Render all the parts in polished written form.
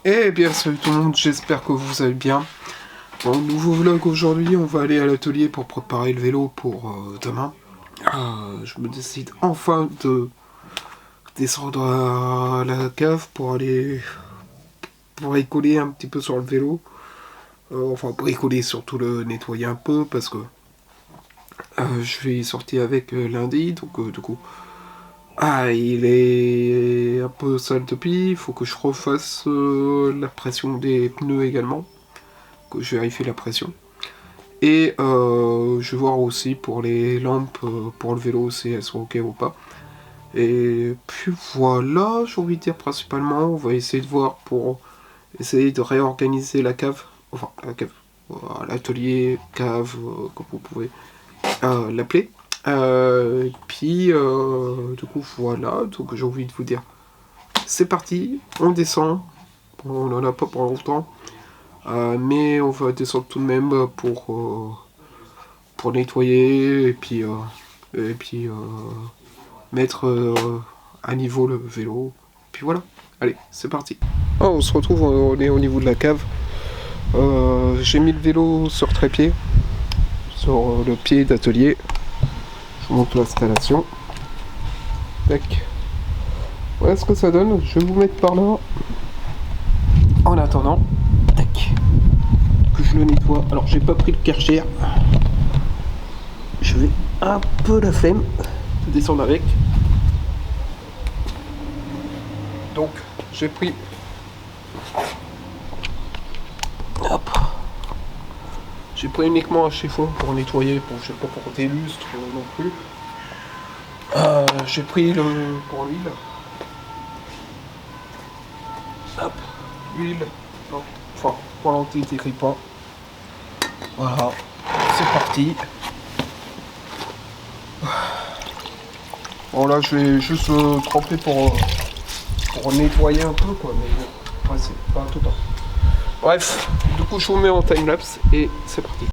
Eh bien salut tout le monde, j'espère que vous allez bien. Bon, nouveau vlog aujourd'hui, on va aller à l'atelier pour préparer le vélo pour demain. Je me décide enfin de descendre à la cave pour aller bricoler un petit peu sur le vélo. Enfin bricoler, surtout le nettoyer un peu parce que je vais sortir avec lundi, donc du coup... il est un peu sale depuis, il faut que je refasse la pression des pneus également, que je vérifie la pression. Et je vais voir aussi pour les lampes pour le vélo si elles sont ok ou pas. Et puis voilà, j'ai envie de dire principalement, on va essayer de voir pour essayer de réorganiser la cave, enfin la cave, l'atelier, cave, comme vous pouvez l'appeler. Puis du coup voilà, donc j'ai envie de vous dire, c'est parti, on descend, on en a pas pour longtemps, mais on va descendre tout de même pour nettoyer et puis mettre à niveau le vélo, puis voilà, allez, c'est parti. On se retrouve, on est au niveau de la cave, j'ai mis le vélo sur trépied, sur le pied d'atelier. Je monte l'installation. Tac. Voilà ce que ça donne. Je vais vous mettre par là. En attendant, tac, que je le nettoie. Alors j'ai pas pris le Karcher. Je vais un peu la flemme de descendre avec. Donc j'ai pris. Hop. J'ai pris uniquement un chiffon pour nettoyer, pour je sais pas pour des lustres non plus. J'ai pris le pour l'huile. Hop, l'huile. Non, enfin, pour l'anti t'écris pas. Voilà, c'est parti. Bon là je vais juste tremper pour nettoyer un peu quoi, mais bon, ouais, c'est pas tout le temps. Bref, du coup je vous mets en timelapse et c'est parti.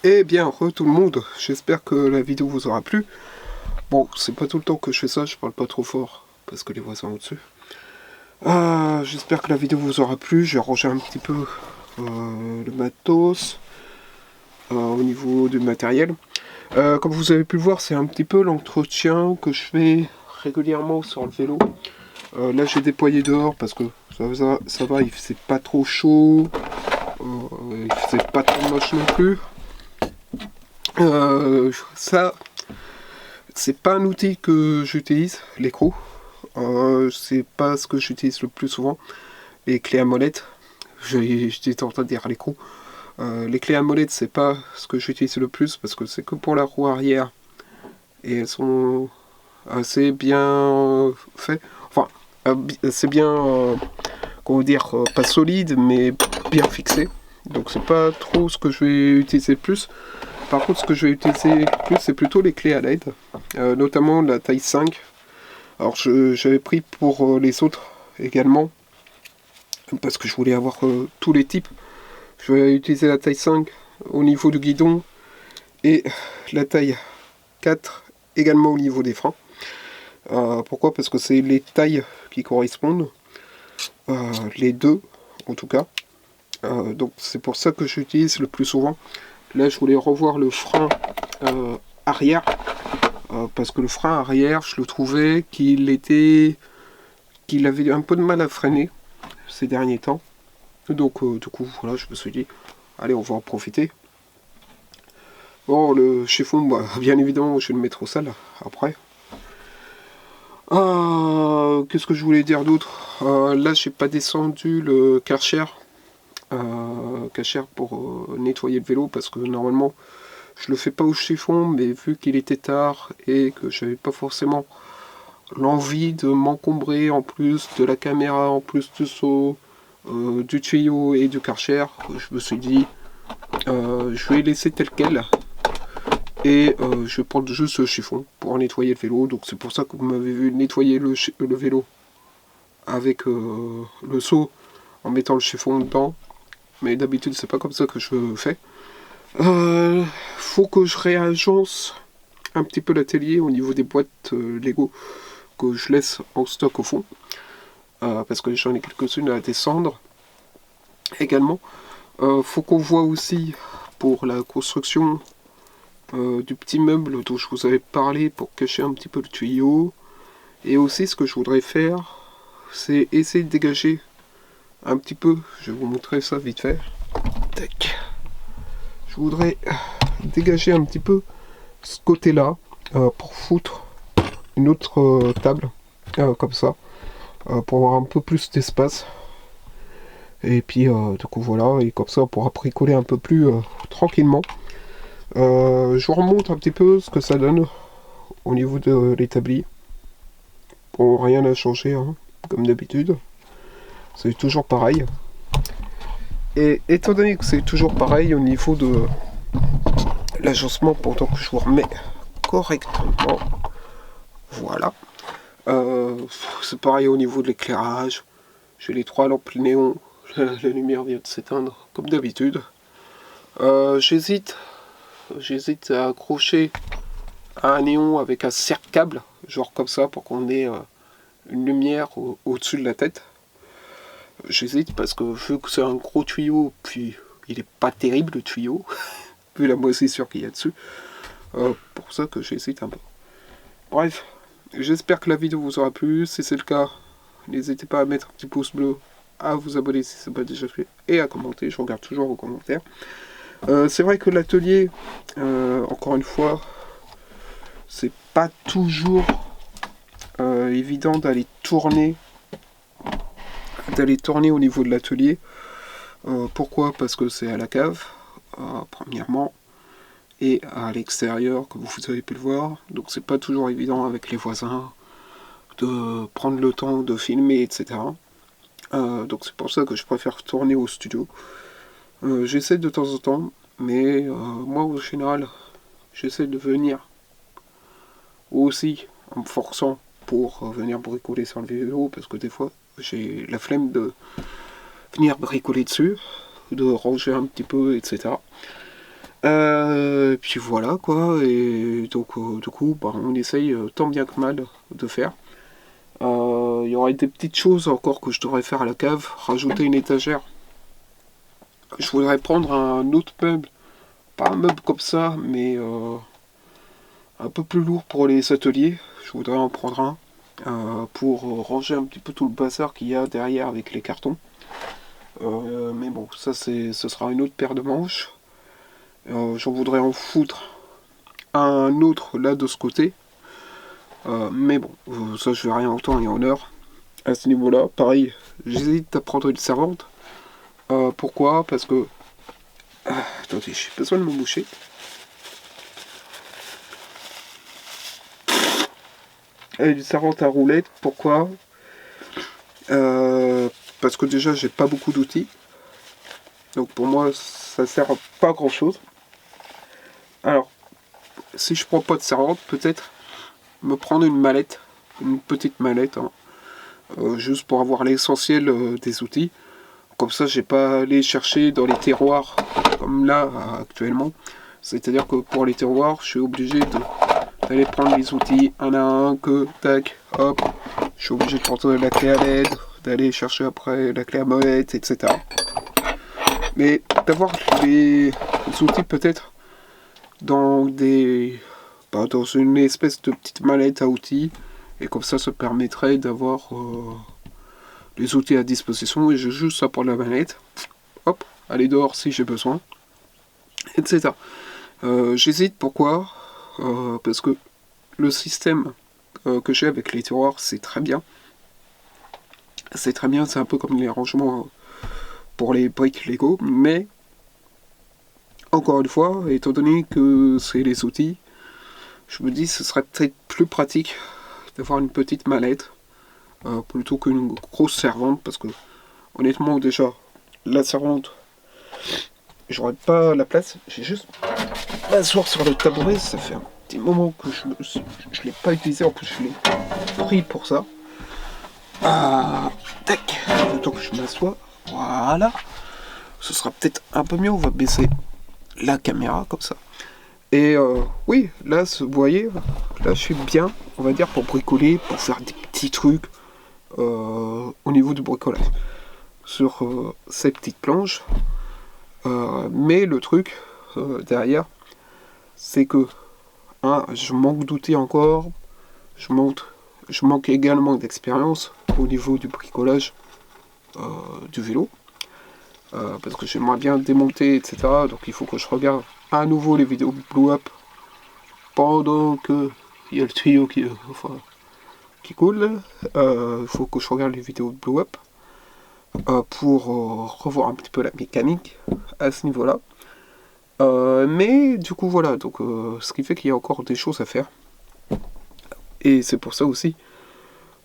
Eh bien, tout le monde, j'espère que la vidéo vous aura plu. Bon, c'est pas tout le temps que je fais ça, je parle pas trop fort, parce que les voisins au-dessus. J'espère que la vidéo vous aura plu, j'ai rangé un petit peu le matos au niveau du matériel. Comme vous avez pu le voir, c'est un petit peu l'entretien que je fais régulièrement sur le vélo. Là, j'ai déployé dehors parce que ça va, il faisait pas trop chaud, il faisait pas trop moche non plus. Ça, c'est pas un outil que j'utilise, l'écrou. C'est pas ce que j'utilise le plus souvent. Les clés à molette, j'étais en train de dire l'écrou. Les clés à molette, c'est pas ce que j'utilise le plus parce que c'est que pour la roue arrière. Et elles sont assez bien faites. Enfin, c'est bien, comment dire, pas solide, mais bien fixé. Donc c'est pas trop ce que je vais utiliser le plus. Par contre, ce que je vais utiliser le plus, c'est plutôt les clés à LED, notamment la taille 5. Alors j'avais pris pour les autres également, parce que je voulais avoir tous les types. Je vais utiliser la taille 5 au niveau du guidon et la taille 4 également au niveau des freins. Pourquoi? Parce que c'est les tailles qui correspondent, les deux en tout cas. Donc c'est pour ça que j'utilise le plus souvent. Là je voulais revoir le frein arrière, parce que le frein arrière je le trouvais qu'il avait un peu de mal à freiner ces derniers temps. Donc du coup voilà, je me suis dit allez, on va en profiter. Bon, le chiffon, bah, bien évidemment je vais le mettre au sale après. Qu'est-ce que je voulais dire d'autre? Là j'ai pas descendu le Karcher pour nettoyer le vélo, parce que normalement je le fais pas au chiffon, mais vu qu'il était tard et que j'avais pas forcément l'envie de m'encombrer en plus de la caméra, en plus du seau, du tuyau et du Karcher, je me suis dit je vais laisser tel quel et je vais prendre juste le chiffon pour nettoyer le vélo. Donc c'est pour ça que vous m'avez vu nettoyer le vélo avec le seau en mettant le chiffon dedans, mais d'habitude c'est pas comme ça que je fais. Faut que je réagence un petit peu l'atelier au niveau des boîtes Lego que je laisse en stock au fond, parce que j'en ai quelques-unes à descendre également. Faut qu'on voit aussi pour la construction du petit meuble dont je vous avais parlé pour cacher un petit peu le tuyau. Et aussi ce que je voudrais faire, c'est essayer de dégager un petit peu, je vais vous montrer ça vite fait. Tac. Je voudrais dégager un petit peu ce côté là pour foutre une autre table comme ça, pour avoir un peu plus d'espace. Et puis du coup voilà, et comme ça on pourra bricoler un peu plus tranquillement. Je vous remonte un petit peu ce que ça donne au niveau de l'établi. Bon, rien n'a changé hein, comme d'habitude, c'est toujours pareil. Et étant donné que c'est toujours pareil au niveau de l'agencement, pourtant que je vous remets correctement, voilà. C'est pareil au niveau de l'éclairage. J'ai les 3 lampes néon. La lumière vient de s'éteindre comme d'habitude. J'hésite à accrocher un néon avec un cercle-câble, genre comme ça, pour qu'on ait une lumière au-dessus de la tête. J'hésite parce que vu que c'est un gros tuyau, puis il est pas terrible le tuyau, vu la moisissure qu'il y a dessus. Pour ça que j'hésite un peu. Bref, j'espère que la vidéo vous aura plu. Si c'est le cas, n'hésitez pas à mettre un petit pouce bleu, à vous abonner si ce n'est pas déjà fait, et à commenter. Je regarde toujours vos commentaires. C'est vrai que l'atelier, encore une fois, c'est pas toujours évident d'aller tourner au niveau de l'atelier. Pourquoi? Parce que c'est à la cave, premièrement, et à l'extérieur, comme vous avez pu le voir. Donc c'est pas toujours évident avec les voisins de prendre le temps de filmer, etc. Donc c'est pour ça que je préfère tourner au studio. J'essaie de temps en temps, mais moi au général, j'essaie de venir aussi en me forçant pour venir bricoler sur le vélo, parce que des fois j'ai la flemme de venir bricoler dessus, de ranger un petit peu, etc. Puis voilà quoi, et donc du coup bah, on essaye tant bien que mal de faire. Il y aurait des petites choses encore que je devrais faire à la cave, rajouter une étagère. Je voudrais prendre un autre meuble, pas un meuble comme ça, mais un peu plus lourd pour les ateliers. Je voudrais en prendre un pour ranger un petit peu tout le bazar qu'il y a derrière avec les cartons. Mais bon, ça ce sera une autre paire de manches. J'en voudrais en foutre un autre là de ce côté. Mais bon, ça je verrai en temps et en heure. À ce niveau-là, pareil, j'hésite à prendre une servante. Pourquoi? Parce que... attendez, j'ai besoin de me boucher. Une servante à roulette, pourquoi? Parce que déjà j'ai pas beaucoup d'outils. Donc pour moi ça sert à pas grand chose. Alors, si je prends pas de servante, peut-être me prendre une mallette, une petite mallette, hein, juste pour avoir l'essentiel des outils. Comme ça, j'ai pas à aller chercher dans les terroirs comme là actuellement. C'est-à-dire que pour les terroirs, je suis obligé d'aller prendre les outils un à un, que tac, hop. Je suis obligé de prendre la clé à LED, d'aller chercher après la clé à molette, etc. Mais d'avoir les outils peut-être dans dans une espèce de petite mallette à outils, et comme ça permettrait d'avoir les outils à disposition, et je juste ça pour la manette, hop, aller dehors si j'ai besoin, etc. J'hésite, pourquoi? Parce que le système que j'ai avec les tiroirs, c'est très bien. C'est très bien, c'est un peu comme les rangements pour les briques Lego, mais encore une fois, étant donné que c'est les outils, je me dis que ce serait peut-être plus pratique d'avoir une petite mallette plutôt qu'une grosse servante, parce que honnêtement déjà la servante, j'aurais pas la place. J'ai juste m'asseoir sur le tabouret, ça fait un petit moment que je l'ai pas utilisé, en plus je l'ai pris pour ça. Tac, le temps que je m'assois, voilà, ce sera peut-être un peu mieux. On va baisser la caméra comme ça. Et oui, là, vous voyez, là je suis bien, on va dire, pour bricoler, pour faire des petits trucs au niveau du bricolage sur ces petites planches. Mais le truc derrière, c'est que je manque d'outils encore, je manque également d'expérience au niveau du bricolage du vélo. Parce que j'aimerais bien démonter, etc. Donc il faut que je regarde à nouveau les vidéos Blow Up pendant que il y a le tuyau qui coule. Il faut que je regarde les vidéos de Blow Up pour revoir un petit peu la mécanique à ce niveau-là. Mais du coup voilà, donc ce qui fait qu'il y a encore des choses à faire. Et c'est pour ça aussi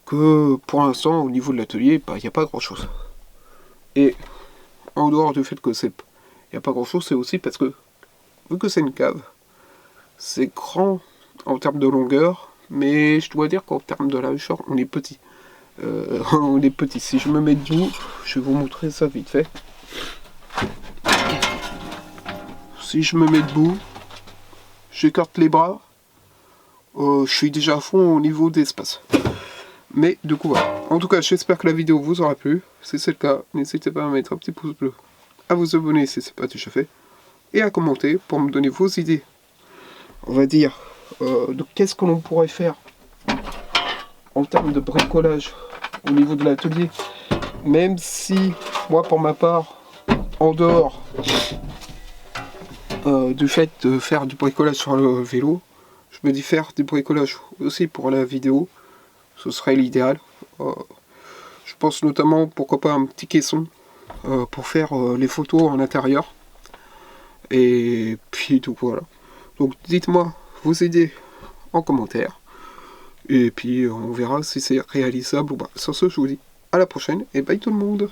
que pour l'instant au niveau de l'atelier, il n'y a pas grand chose. Et en dehors du fait que il n'y a pas grand chose, c'est aussi parce que vu que c'est une cave, c'est grand en termes de longueur, mais je dois dire qu'en termes de largeur, on est petit. On est petit. Si je me mets debout, je vais vous montrer ça vite fait. Si je me mets debout, j'écarte les bras, je suis déjà à fond au niveau d'espace. Mais du coup voilà. En tout cas, j'espère que la vidéo vous aura plu. Si c'est le cas, n'hésitez pas à mettre un petit pouce bleu, à vous abonner si ce n'est pas déjà fait, et à commenter pour me donner vos idées. On va dire, de qu'est-ce que l'on pourrait faire en termes de bricolage au niveau de l'atelier. Même si, moi pour ma part, en dehors du fait de faire du bricolage sur le vélo, je me dis faire du bricolage aussi pour la vidéo, ce serait l'idéal. Je pense notamment, pourquoi pas, un petit caisson pour faire les photos en intérieur. Et puis tout voilà. Donc dites-moi vos idées en commentaire. Et puis on verra si c'est réalisable ou pas. Sur ce, je vous dis à la prochaine et bye tout le monde.